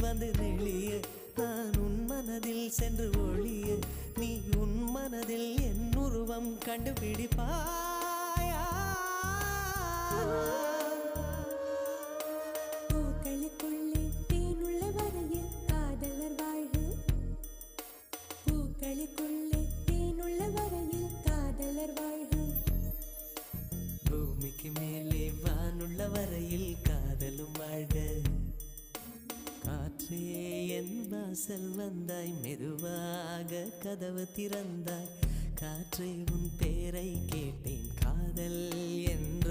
வந்து நெளிய நான் உன் மனதில் சென்று ஒளிய நீ உன் மனதில் என் உருவம் கண்டுபிடிப்பாயா பூக்களுக்குள்ளே தேனுள்ள வரையில் காதலர் வாழ்வு பூக்களுக்குள்ளே தேனுள்ள வரையில் காதலர் வாழ்வு பூமிக்கு மேலே வானுள்ள வரையில் காதலும் வாழ காற்றே என் வாசல் வந்தாய் மெதுவாக கதவு திறந்தாய் காற்றே உன் பேரை கேட்டேன் காதல் என்ற